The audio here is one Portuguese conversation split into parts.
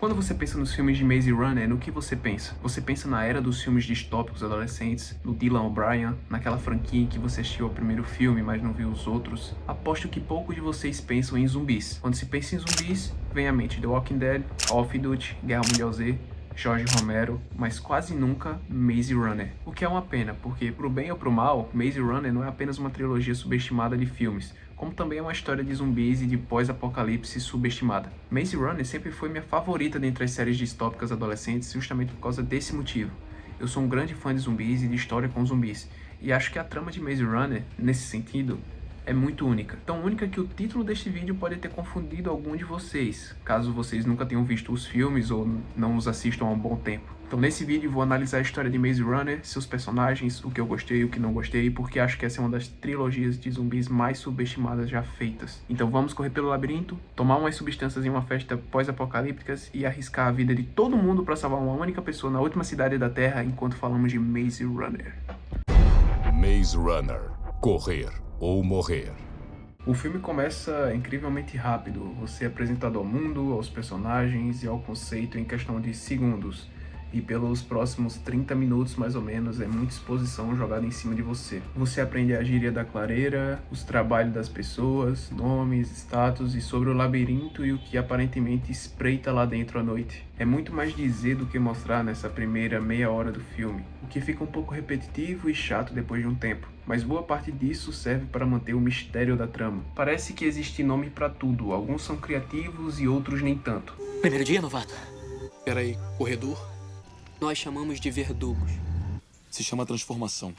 Quando você pensa nos filmes de Maze Runner, no que você pensa? Você pensa na era dos filmes distópicos adolescentes, no Dylan O'Brien, naquela franquia em que você assistiu ao primeiro filme, mas não viu os outros? Aposto que poucos de vocês pensam em zumbis. Quando se pensa em zumbis, vem à mente The Walking Dead, Call of Duty, Guerra Mundial Z, Jorge Romero, mas quase nunca Maze Runner. O que é uma pena, porque pro bem ou pro mal, Maze Runner não é apenas uma trilogia subestimada de filmes, como também é uma história de zumbis e de pós-apocalipse subestimada. Maze Runner sempre foi minha favorita dentre as séries distópicas adolescentes, justamente por causa desse motivo. Eu sou um grande fã de zumbis e de história com zumbis, e acho que a trama de Maze Runner, nesse sentido, é muito única. Tão única que o título deste vídeo pode ter confundido algum de vocês, caso vocês nunca tenham visto os filmes ou não os assistam há um bom tempo. Então nesse vídeo vou analisar a história de Maze Runner, seus personagens, o que eu gostei e o que não gostei, porque acho que essa é uma das trilogias de zumbis mais subestimadas já feitas. Então vamos correr pelo labirinto, tomar umas substâncias em uma festa pós-apocalípticas e arriscar a vida de todo mundo para salvar uma única pessoa na última cidade da Terra enquanto falamos de Maze Runner. Maze Runner. Correr ou morrer. O filme começa incrivelmente rápido, você é apresentado ao mundo, aos personagens e ao conceito em questão de segundos. E pelos próximos 30 minutos, mais ou menos, é muita exposição jogada em cima de você. Você aprende a gíria da clareira, os trabalhos das pessoas, nomes, status e sobre o labirinto e o que aparentemente espreita lá dentro à noite. É muito mais dizer do que mostrar nessa primeira meia hora do filme, o que fica um pouco repetitivo e chato depois de um tempo. Mas boa parte disso serve para manter o mistério da trama. Parece que existe nome para tudo, alguns são criativos e outros nem tanto. Primeiro dia, novato? Peraí, corredor? Nós chamamos de verdugos. Se chama transformação.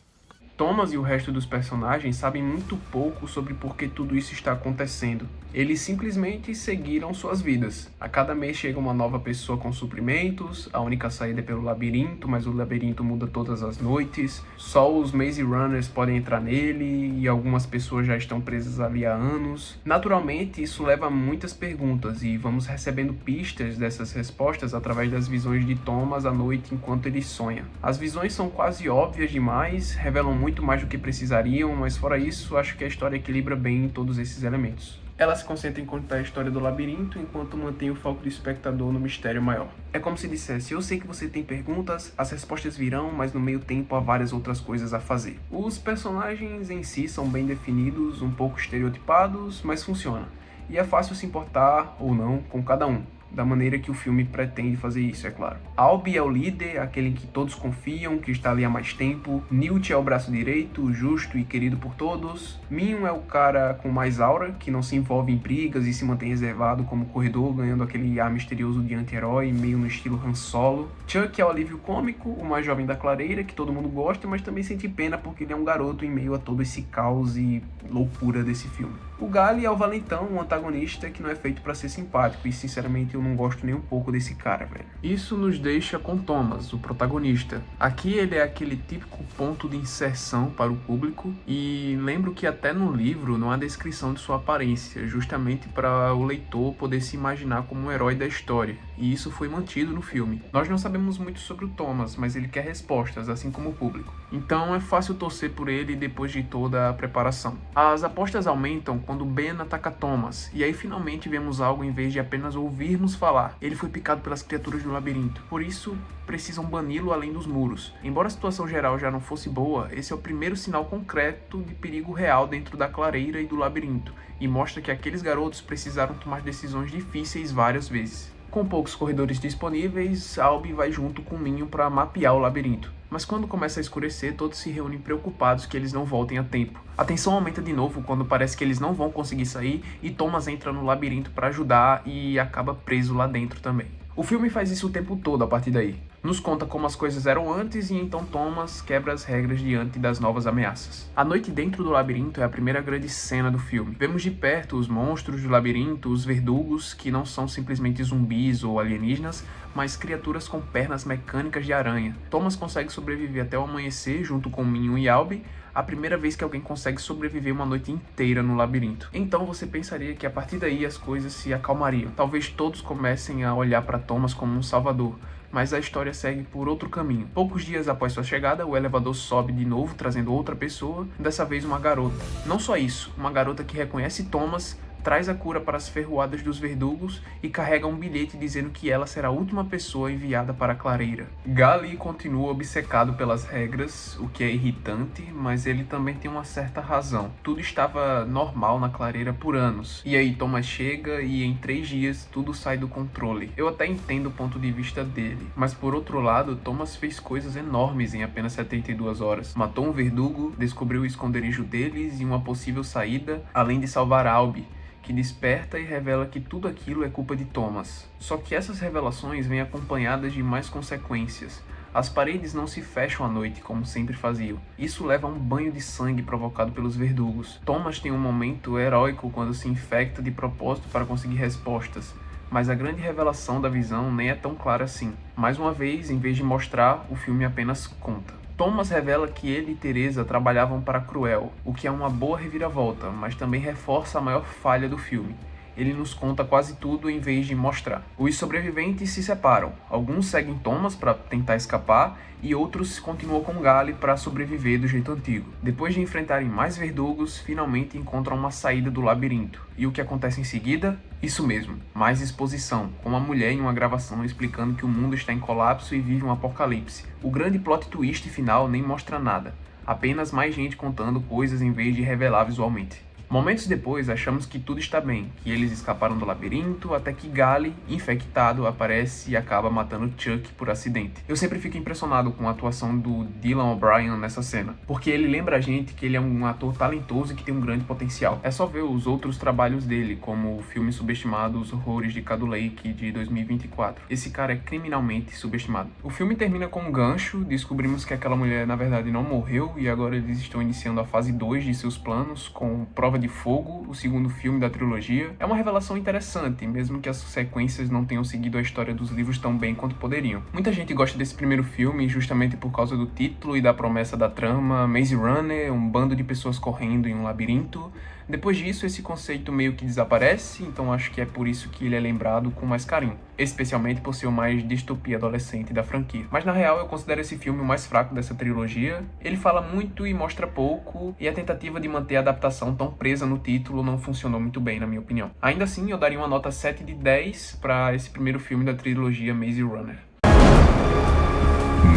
Thomas e o resto dos personagens sabem muito pouco sobre por que tudo isso está acontecendo. Eles simplesmente seguiram suas vidas. A cada mês chega uma nova pessoa com suprimentos, a única saída é pelo labirinto, mas o labirinto muda todas as noites. Só os Maze Runners podem entrar nele e algumas pessoas já estão presas ali há anos. Naturalmente, isso leva a muitas perguntas e vamos recebendo pistas dessas respostas através das visões de Thomas à noite enquanto ele sonha. As visões são quase óbvias demais, revelam muito mais do que precisariam, mas fora isso, acho que a história equilibra bem todos esses elementos. Ela se concentra em contar a história do labirinto, enquanto mantém o foco do espectador no mistério maior. É como se dissesse, eu sei que você tem perguntas, as respostas virão, mas no meio tempo há várias outras coisas a fazer. Os personagens em si são bem definidos, um pouco estereotipados, mas funciona. E é fácil se importar, ou não, com cada um. Da maneira que o filme pretende fazer isso, é claro. Albie é o líder, aquele em que todos confiam, que está ali há mais tempo. Newt é o braço direito, justo e querido por todos. Minho é o cara com mais aura, que não se envolve em brigas e se mantém reservado como corredor, ganhando aquele ar misterioso de anti-herói, meio no estilo Han Solo. Chuck é o alívio cômico, o mais jovem da clareira, que todo mundo gosta, mas também sente pena porque ele é um garoto em meio a todo esse caos e loucura desse filme. O Gally é o valentão, um antagonista que não é feito pra ser simpático, e sinceramente eu não gosto nem um pouco desse cara, velho. Isso nos deixa com Thomas, o protagonista. Aqui ele é aquele típico ponto de inserção para o público, e lembro que até no livro não há descrição de sua aparência, justamente para o leitor poder se imaginar como um herói da história, e isso foi mantido no filme. Nós não sabemos muito sobre o Thomas, mas ele quer respostas, assim como o público. Então é fácil torcer por ele depois de toda a preparação. As apostas aumentam quando Ben ataca Thomas, e aí finalmente vemos algo em vez de apenas ouvirmos falar. Ele foi picado pelas criaturas do labirinto, por isso precisam bani-lo além dos muros. Embora a situação geral já não fosse boa, esse é o primeiro sinal concreto de perigo real dentro da clareira e do labirinto, e mostra que aqueles garotos precisaram tomar decisões difíceis várias vezes. Com poucos corredores disponíveis, Albie vai junto com Minho para mapear o labirinto. Mas quando começa a escurecer, todos se reúnem preocupados que eles não voltem a tempo. A tensão aumenta de novo quando parece que eles não vão conseguir sair e Thomas entra no labirinto para ajudar e acaba preso lá dentro também. O filme faz isso o tempo todo a partir daí. Nos conta como as coisas eram antes e então Thomas quebra as regras diante das novas ameaças. A noite dentro do labirinto é a primeira grande cena do filme. Vemos de perto os monstros do labirinto, os verdugos, que não são simplesmente zumbis ou alienígenas, mas criaturas com pernas mecânicas de aranha. Thomas consegue sobreviver até o amanhecer junto com Minho e Albie, a primeira vez que alguém consegue sobreviver uma noite inteira no labirinto. Então você pensaria que a partir daí as coisas se acalmariam. Talvez todos comecem a olhar para Thomas como um salvador, mas a história segue por outro caminho. Poucos dias após sua chegada, o elevador sobe de novo, trazendo outra pessoa, dessa vez uma garota. Não só isso, uma garota que reconhece Thomas, traz a cura para as ferroadas dos verdugos e carrega um bilhete dizendo que ela será a última pessoa enviada para a clareira. Gali continua obcecado pelas regras, o que é irritante, mas ele também tem uma certa razão. Tudo estava normal na clareira por anos, e aí Thomas chega e em 3 dias tudo sai do controle. Eu até entendo o ponto de vista dele, mas por outro lado, Thomas fez coisas enormes em apenas 72 horas. Matou um verdugo, descobriu o esconderijo deles e uma possível saída, além de salvar Albie, que desperta e revela que tudo aquilo é culpa de Thomas. Só que essas revelações vêm acompanhadas de mais consequências. As paredes não se fecham à noite, como sempre faziam. Isso leva a um banho de sangue provocado pelos verdugos. Thomas tem um momento heróico quando se infecta de propósito para conseguir respostas, mas a grande revelação da visão nem é tão clara assim. Mais uma vez, em vez de mostrar, o filme apenas conta. Thomas revela que ele e Teresa trabalhavam para Cruel, o que é uma boa reviravolta, mas também reforça a maior falha do filme. Ele nos conta quase tudo em vez de mostrar. Os sobreviventes se separam. Alguns seguem Thomas para tentar escapar e outros continuam com Gali para sobreviver do jeito antigo. Depois de enfrentarem mais verdugos, finalmente encontram uma saída do labirinto. E o que acontece em seguida? Isso mesmo, mais exposição, com uma mulher em uma gravação explicando que o mundo está em colapso e vive um apocalipse. O grande plot twist final nem mostra nada, apenas mais gente contando coisas em vez de revelar visualmente. Momentos depois, achamos que tudo está bem, que eles escaparam do labirinto, até que Gali, infectado, aparece e acaba matando Chuck por acidente. Eu sempre fico impressionado com a atuação do Dylan O'Brien nessa cena, porque ele lembra a gente que ele é um ator talentoso e que tem um grande potencial. É só ver os outros trabalhos dele, como o filme subestimado Os Horrores de Cadu Lake, de 2024. Esse cara é criminalmente subestimado. O filme termina com um gancho, descobrimos que aquela mulher na verdade não morreu e agora eles estão iniciando a fase 2 de seus planos, com Prova de Fogo, o segundo filme da trilogia. É uma revelação interessante, mesmo que as sequências não tenham seguido a história dos livros tão bem quanto poderiam. Muita gente gosta desse primeiro filme justamente por causa do título e da promessa da trama, Maze Runner, um bando de pessoas correndo em um labirinto. Depois disso, esse conceito meio que desaparece, então acho que é por isso que ele é lembrado com mais carinho, especialmente por ser o mais distopia adolescente da franquia. Mas na real, eu considero esse filme o mais fraco dessa trilogia. Ele fala muito e mostra pouco, e a tentativa de manter a adaptação tão presa no título não funcionou muito bem, na minha opinião. Ainda assim, eu daria uma nota 7 de 10 para esse primeiro filme da trilogia Maze Runner.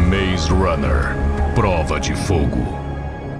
Maze Runner, Prova de Fogo.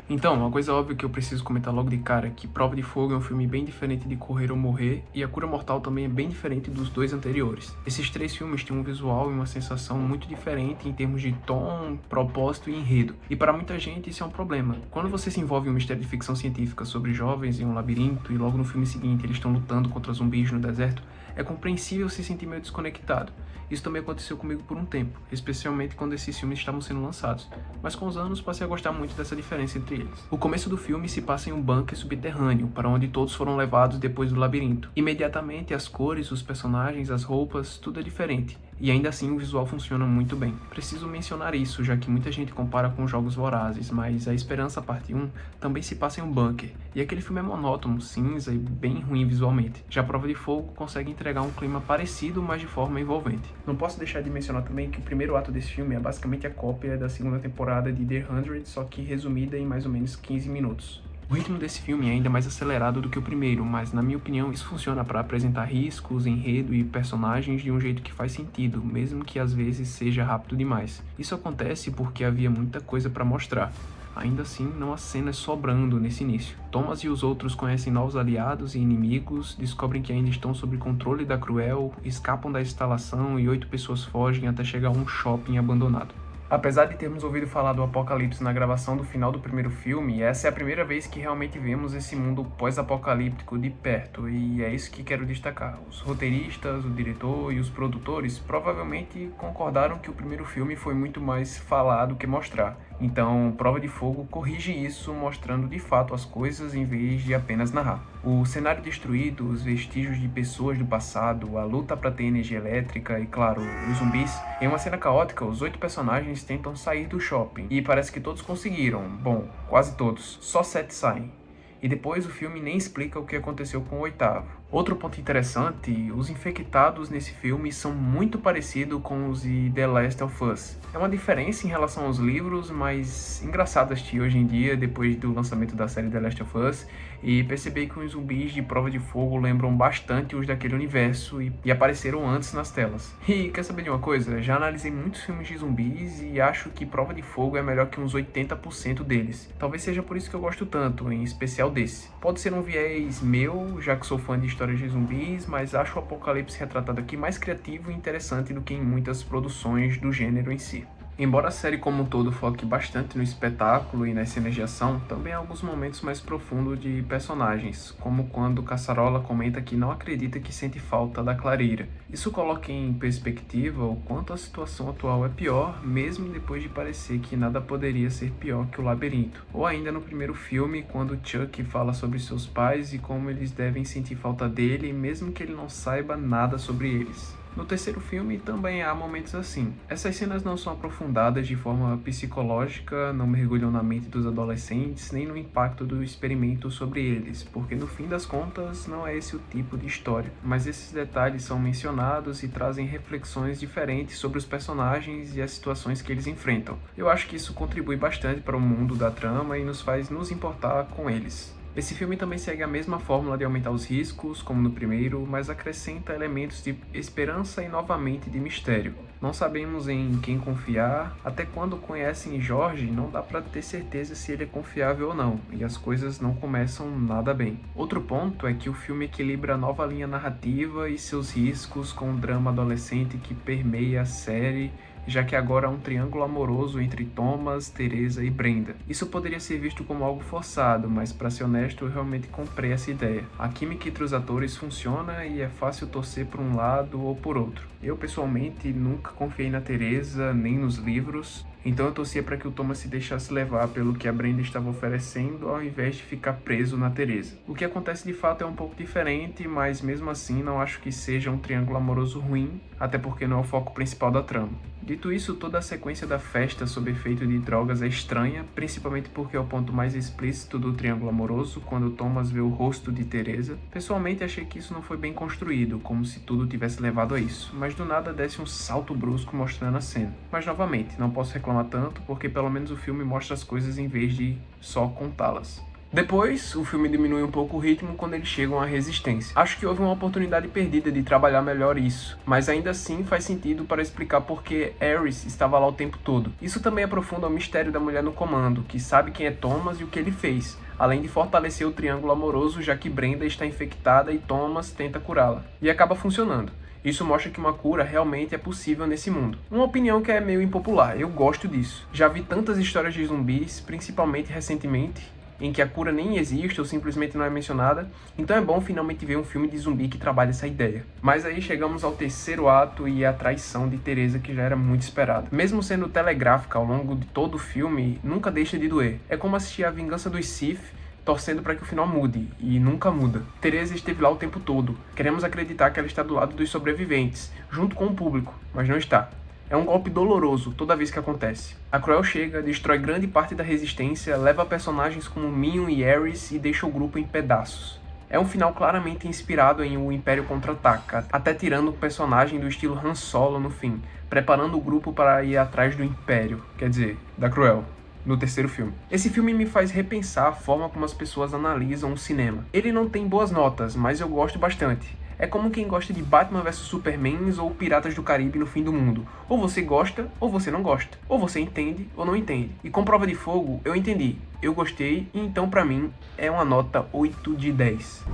Então, uma coisa óbvia que eu preciso comentar logo de cara é que Prova de Fogo é um filme bem diferente de Correr ou Morrer, e A Cura Mortal também é bem diferente dos 2 anteriores. Esses 3 filmes têm um visual e uma sensação muito diferente em termos de tom, propósito e enredo. E para muita gente isso é um problema. Quando você se envolve em um mistério de ficção científica sobre jovens em um labirinto e logo no filme seguinte eles estão lutando contra zumbis no deserto, é compreensível se sentir meio desconectado. Isso também aconteceu comigo por um tempo, especialmente quando esses filmes estavam sendo lançados, mas com os anos passei a gostar muito dessa diferença entre eles. O começo do filme se passa em um bunker subterrâneo, para onde todos foram levados depois do labirinto. Imediatamente as cores, os personagens, as roupas, tudo é diferente. E ainda assim o visual funciona muito bem. Preciso mencionar isso, já que muita gente compara com Jogos Vorazes, mas A Esperança Parte 1 também se passa em um bunker, e aquele filme é monótono, cinza e bem ruim visualmente. Já Prova de Fogo consegue entregar um clima parecido, mas de forma envolvente. Não posso deixar de mencionar também que o primeiro ato desse filme é basicamente a cópia da segunda temporada de The 100, só que resumida em mais ou menos 15 minutos. O ritmo desse filme é ainda mais acelerado do que o primeiro, mas na minha opinião isso funciona para apresentar riscos, enredo e personagens de um jeito que faz sentido, mesmo que às vezes seja rápido demais. Isso acontece porque havia muita coisa para mostrar. Ainda assim, não há cenas sobrando nesse início. Thomas e os outros conhecem novos aliados e inimigos, descobrem que ainda estão sob controle da Cruel, escapam da instalação e 8 pessoas fogem até chegar a um shopping abandonado. Apesar de termos ouvido falar do apocalipse na gravação do final do primeiro filme, essa é a primeira vez que realmente vemos esse mundo pós-apocalíptico de perto, e é isso que quero destacar. Os roteiristas, o diretor e os produtores provavelmente concordaram que o primeiro filme foi muito mais falar do que mostrar. Então, Prova de Fogo corrige isso, mostrando de fato as coisas em vez de apenas narrar. O cenário destruído, os vestígios de pessoas do passado, a luta para ter energia elétrica e, claro, os zumbis. Em uma cena caótica, os 8 personagens tentam sair do shopping e parece que todos conseguiram. Bom, quase todos. Só 7 saem. E depois o filme nem explica o que aconteceu com o 8º, Outro ponto interessante, os infectados nesse filme são muito parecidos com os de The Last of Us. É uma diferença em relação aos livros, mas engraçado assistir hoje em dia, depois do lançamento da série The Last of Us, e perceber que os zumbis de Prova de Fogo lembram bastante os daquele universo e apareceram antes nas telas. E quer saber de uma coisa? Já analisei muitos filmes de zumbis e acho que Prova de Fogo é melhor que uns 80% deles. Talvez seja por isso que eu gosto tanto, em especial desse. Pode ser um viés meu, já que sou fã de histórias de zumbis, mas acho o Apocalipse retratado aqui mais criativo e interessante do que em muitas produções do gênero em si. Embora a série como um todo foque bastante no espetáculo e nas cenas de ação, também há alguns momentos mais profundos de personagens, como quando Caçarola comenta que não acredita que sente falta da clareira. Isso coloca em perspectiva o quanto a situação atual é pior, mesmo depois de parecer que nada poderia ser pior que o labirinto. Ou ainda no primeiro filme, quando Chuck fala sobre seus pais e como eles devem sentir falta dele, mesmo que ele não saiba nada sobre eles. No terceiro filme também há momentos assim. Essas cenas não são aprofundadas de forma psicológica, não mergulham na mente dos adolescentes, nem no impacto do experimento sobre eles, porque no fim das contas não é esse o tipo de história. Mas esses detalhes são mencionados e trazem reflexões diferentes sobre os personagens e as situações que eles enfrentam. Eu acho que isso contribui bastante para o mundo da trama e nos faz nos importar com eles. Esse filme também segue a mesma fórmula de aumentar os riscos, como no primeiro, mas acrescenta elementos de esperança e novamente de mistério. Não sabemos em quem confiar, até quando conhecem Jorge não dá pra ter certeza se ele é confiável ou não, e as coisas não começam nada bem. Outro ponto é que o filme equilibra a nova linha narrativa e seus riscos com o drama adolescente que permeia a série, já que agora há um triângulo amoroso entre Thomas, Teresa e Brenda. Isso poderia ser visto como algo forçado, mas para ser honesto eu realmente comprei essa ideia. A química entre os atores funciona e é fácil torcer por um lado ou por outro. Eu pessoalmente nunca confiei na Teresa nem nos livros, então eu torcia para que o Thomas se deixasse levar pelo que a Brenda estava oferecendo ao invés de ficar preso na Teresa. O que acontece de fato é um pouco diferente, mas mesmo assim não acho que seja um triângulo amoroso ruim, até porque não é o foco principal da trama. Dito isso, toda a sequência da festa sob efeito de drogas é estranha, principalmente porque é o ponto mais explícito do triângulo amoroso, quando Thomas vê o rosto de Teresa. Pessoalmente achei que isso não foi bem construído, como se tudo tivesse levado a isso, mas do nada desce um salto brusco mostrando a cena. Mas novamente, não posso reclamar tanto, porque pelo menos o filme mostra as coisas em vez de só contá-las. Depois, o filme diminui um pouco o ritmo quando eles chegam à resistência. Acho que houve uma oportunidade perdida de trabalhar melhor isso, mas ainda assim faz sentido para explicar por que Ares estava lá o tempo todo. Isso também aprofunda o mistério da mulher no comando, que sabe quem é Thomas e o que ele fez, além de fortalecer o triângulo amoroso, já que Brenda está infectada e Thomas tenta curá-la. E acaba funcionando. Isso mostra que uma cura realmente é possível nesse mundo. Uma opinião que é meio impopular, eu gosto disso. Já vi tantas histórias de zumbis, principalmente recentemente, em que a cura nem existe ou simplesmente não é mencionada, então é bom finalmente ver um filme de zumbi que trabalha essa ideia. Mas aí chegamos ao terceiro ato e a traição de Teresa, que já era muito esperada. Mesmo sendo telegráfica ao longo de todo o filme, nunca deixa de doer. É como assistir A Vingança dos Sith, torcendo para que o final mude, e nunca muda. Teresa esteve lá o tempo todo. Queremos acreditar que ela está do lado dos sobreviventes, junto com o público, mas não está. É um golpe doloroso toda vez que acontece. A Cruel chega, destrói grande parte da resistência, leva personagens como Minion e Ares e deixa o grupo em pedaços. É um final claramente inspirado em O Império Contra-Ataca, até tirando o personagem do estilo Han Solo no fim, preparando o grupo para ir atrás do Império, quer dizer, da Cruel, no terceiro filme. Esse filme me faz repensar a forma como as pessoas analisam o cinema. Ele não tem boas notas, mas eu gosto bastante. É como quem gosta de Batman vs Superman ou Piratas do Caribe no fim do mundo. Ou você gosta, ou você não gosta. Ou você entende, ou não entende. E com Prova de Fogo, eu entendi. Eu gostei, e então pra mim, é uma nota 8 de 10.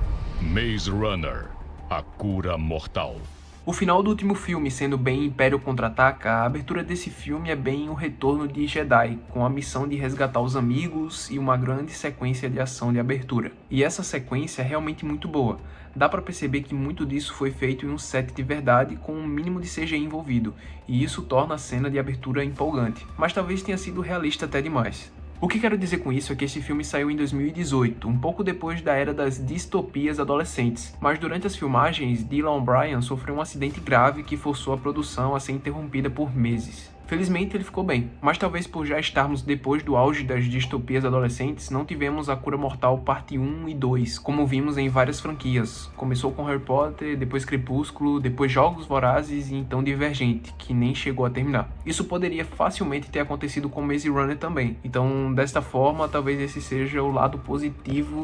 Maze Runner, a cura mortal. O final do último filme sendo bem Império Contra-Ataca, a abertura desse filme é bem o retorno de Jedi, com a missão de resgatar os amigos e uma grande sequência de ação de abertura. E essa sequência é realmente muito boa. Dá pra perceber que muito disso foi feito em um set de verdade com um mínimo de CGI envolvido, e isso torna a cena de abertura empolgante, mas talvez tenha sido realista até demais. O que quero dizer com isso é que esse filme saiu em 2018, um pouco depois da era das distopias adolescentes, mas durante as filmagens, Dylan O'Brien sofreu um acidente grave que forçou a produção a ser interrompida por meses. Felizmente ele ficou bem, mas talvez por já estarmos depois do auge das distopias adolescentes, não tivemos A Cura Mortal parte 1 e 2, como vimos em várias franquias. Começou com Harry Potter, depois Crepúsculo, depois Jogos Vorazes e então Divergente, que nem chegou a terminar. Isso poderia facilmente ter acontecido com Maze Runner também, então desta forma talvez esse seja o lado positivo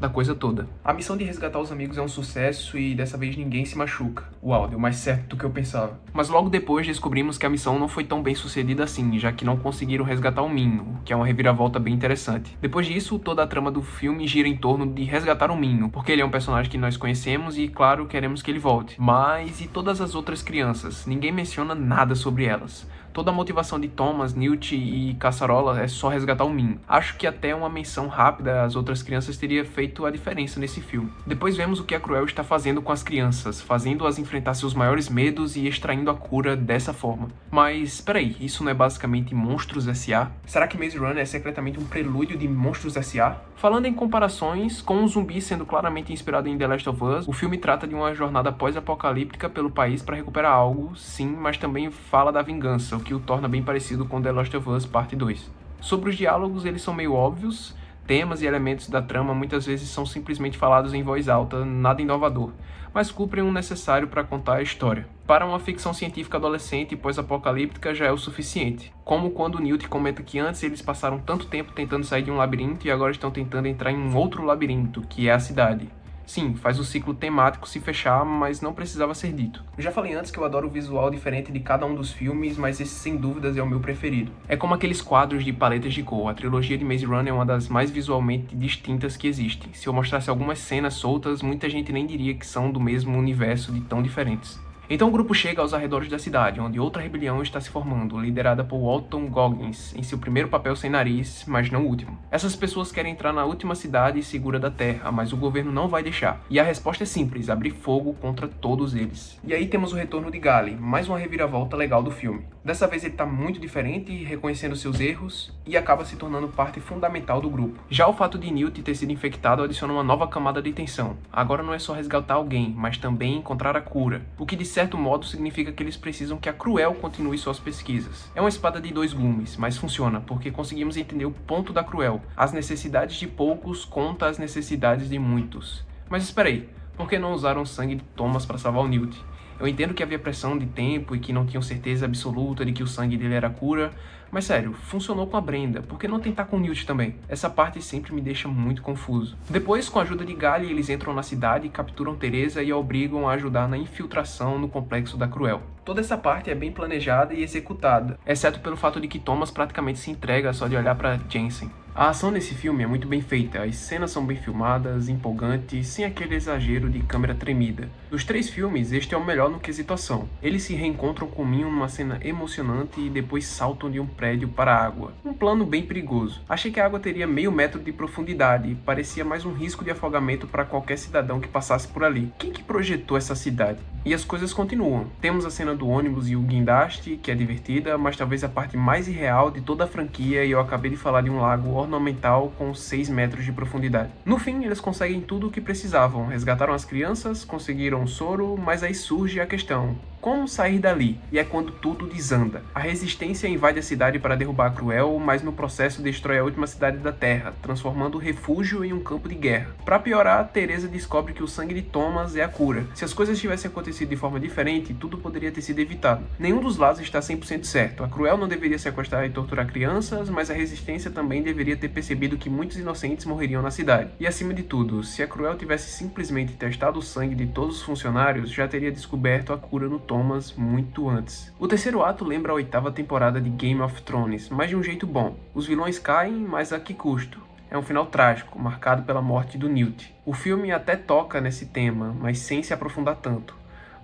da coisa toda. A missão de resgatar os amigos é um sucesso e dessa vez ninguém se machuca. Uau, deu mais certo do que eu pensava. Mas logo depois descobrimos que a missão não foi tão bem sucedida assim, já que não conseguiram resgatar o Minho, o que é uma reviravolta bem interessante. Depois disso, toda a trama do filme gira em torno de resgatar o Minho, porque ele é um personagem que nós conhecemos e, claro, queremos que ele volte. Mas e todas as outras crianças? Ninguém menciona nada sobre elas. Toda a motivação de Thomas, Newt e Caçarola é só resgatar o Minho. Acho que até uma menção rápida às outras crianças teria feito a diferença nesse filme. Depois vemos o que a Cruel está fazendo com as crianças, fazendo-as enfrentar seus maiores medos e extraindo a cura dessa forma. Mas, peraí, isso não é basicamente Monstros S.A.? Será que Maze Runner é secretamente um prelúdio de Monstros S.A.? Falando em comparações, com um zumbi sendo claramente inspirado em The Last of Us, o filme trata de uma jornada pós-apocalíptica pelo país para recuperar algo, sim, mas também fala da vingança, o que o torna bem parecido com The Last of Us Parte 2. Sobre os diálogos, eles são meio óbvios, temas e elementos da trama muitas vezes são simplesmente falados em voz alta, nada inovador, mas cumprem o necessário para contar a história. Para uma ficção científica adolescente e pós-apocalíptica já é o suficiente, como quando Newt comenta que antes eles passaram tanto tempo tentando sair de um labirinto e agora estão tentando entrar em um outro labirinto, que é a cidade. Sim, faz o ciclo temático se fechar, mas não precisava ser dito. Eu já falei antes que eu adoro o visual diferente de cada um dos filmes, mas esse sem dúvidas é o meu preferido. É como aqueles quadros de paletas de cor. A trilogia de Maze Runner é uma das mais visualmente distintas que existem. Se eu mostrasse algumas cenas soltas, muita gente nem diria que são do mesmo universo de tão diferentes. Então o grupo chega aos arredores da cidade, onde outra rebelião está se formando, liderada por Walton Goggins, em seu primeiro papel sem nariz, mas não o último. Essas pessoas querem entrar na última cidade segura da Terra, mas o governo não vai deixar. E a resposta é simples, abrir fogo contra todos eles. E aí temos o retorno de Gally, mais uma reviravolta legal do filme. Dessa vez ele está muito diferente, reconhecendo seus erros, e acaba se tornando parte fundamental do grupo. Já o fato de Newt ter sido infectado adiciona uma nova camada de tensão. Agora não é só resgatar alguém, mas também encontrar a cura, o que de certo modo significa que eles precisam que a Cruel continue suas pesquisas. É uma espada de dois gumes, mas funciona, porque conseguimos entender o ponto da Cruel. As necessidades de poucos contra as necessidades de muitos. Mas espera aí, por que não usaram o sangue de Thomas para salvar o Newt? Eu entendo que havia pressão de tempo e que não tinham certeza absoluta de que o sangue dele era a cura, mas sério, funcionou com a Brenda, por que não tentar com o Newt também? Essa parte sempre me deixa muito confuso. Depois, com a ajuda de Gally, eles entram na cidade, capturam Teresa e a obrigam a ajudar na infiltração no complexo da Cruel. Toda essa parte é bem planejada e executada, exceto pelo fato de que Thomas praticamente se entrega só de olhar para Jensen. A ação nesse filme é muito bem feita, as cenas são bem filmadas, empolgantes, sem aquele exagero de câmera tremida. Dos três filmes, este é o melhor no quesito ação. Eles se reencontram com Minho numa cena emocionante e depois saltam de um prédio para a água. Um plano bem perigoso. Achei que a água teria meio metro de profundidade e parecia mais um risco de afogamento para qualquer cidadão que passasse por ali. Quem que projetou essa cidade? E as coisas continuam. Temos a cena do ônibus e o guindaste, que é divertida, mas talvez a parte mais irreal de toda a franquia, e eu acabei de falar de um lago ornamental com 6 metros de profundidade. No fim, eles conseguem tudo o que precisavam. Resgataram as crianças, conseguiram o soro, mas aí surge a questão: como sair dali? E é quando tudo desanda. A resistência invade a cidade para derrubar a Cruel, mas no processo destrói a última cidade da Terra, transformando o refúgio em um campo de guerra. Para piorar, Teresa descobre que o sangue de Thomas é a cura. Se as coisas tivessem acontecido de forma diferente, tudo poderia ter sido evitado. Nenhum dos lados está 100% certo. A Cruel não deveria sequestrar e torturar crianças, mas a resistência também deveria ter percebido que muitos inocentes morreriam na cidade. E acima de tudo, se a Cruel tivesse simplesmente testado o sangue de todos os funcionários, já teria descoberto a cura no Thomas muito antes. O terceiro ato lembra a 8ª temporada de Game of Thrones, mas de um jeito bom. Os vilões caem, mas a que custo? É um final trágico, marcado pela morte do Newt. O filme até toca nesse tema, mas sem se aprofundar tanto.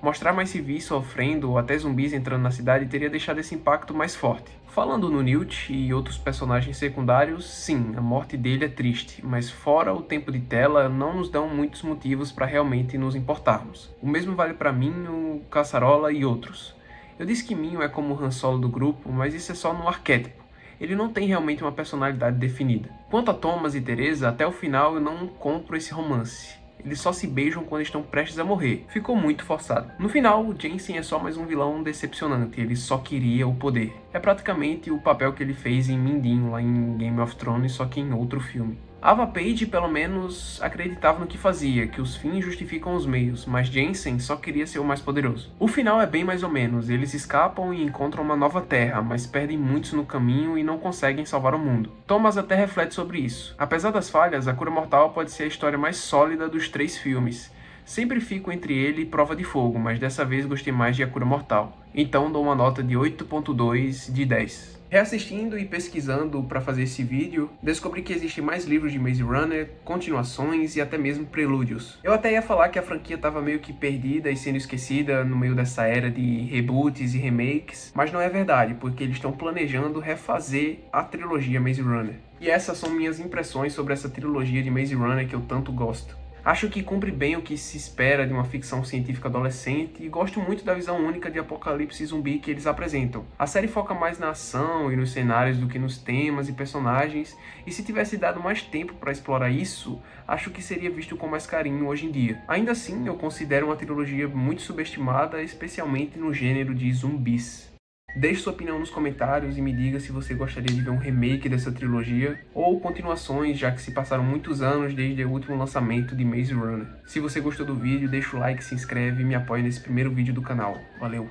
Mostrar mais civis sofrendo ou até zumbis entrando na cidade teria deixado esse impacto mais forte. Falando no Newt e outros personagens secundários, sim, a morte dele é triste, mas fora o tempo de tela, não nos dão muitos motivos para realmente nos importarmos. O mesmo vale para Minho, Caçarola e outros. Eu disse que Minho é como o Han Solo do grupo, mas isso é só no arquétipo. Ele não tem realmente uma personalidade definida. Quanto a Thomas e Teresa, até o final eu não compro esse romance. Eles só se beijam quando estão prestes a morrer. Ficou muito forçado. No final, o Jensen é só mais um vilão decepcionante, ele só queria o poder. É praticamente o papel que ele fez em Mindinho lá em Game of Thrones, só que em outro filme. Ava Page, pelo menos, acreditava no que fazia, que os fins justificam os meios, mas Jensen só queria ser o mais poderoso. O final é bem mais ou menos, eles escapam e encontram uma nova Terra, mas perdem muitos no caminho e não conseguem salvar o mundo. Thomas até reflete sobre isso. Apesar das falhas, A Cura Mortal pode ser a história mais sólida dos 3 filmes. Sempre fico entre ele e Prova de Fogo, mas dessa vez gostei mais de A Cura Mortal. Então dou uma nota de 8.2 de 10. Reassistindo e pesquisando para fazer esse vídeo, descobri que existem mais livros de Maze Runner, continuações e até mesmo prelúdios. Eu até ia falar que a franquia estava meio que perdida e sendo esquecida no meio dessa era de reboots e remakes, mas não é verdade, porque eles estão planejando refazer a trilogia Maze Runner. E essas são minhas impressões sobre essa trilogia de Maze Runner que eu tanto gosto. Acho que cumpre bem o que se espera de uma ficção científica adolescente e gosto muito da visão única de apocalipse zumbi que eles apresentam. A série foca mais na ação e nos cenários do que nos temas e personagens, e se tivesse dado mais tempo para explorar isso, acho que seria visto com mais carinho hoje em dia. Ainda assim, eu considero uma trilogia muito subestimada, especialmente no gênero de zumbis. Deixe sua opinião nos comentários e me diga se você gostaria de ver um remake dessa trilogia ou continuações, já que se passaram muitos anos desde o último lançamento de Maze Runner. Se você gostou do vídeo, deixa o like, se inscreve e me apoia nesse primeiro vídeo do canal. Valeu!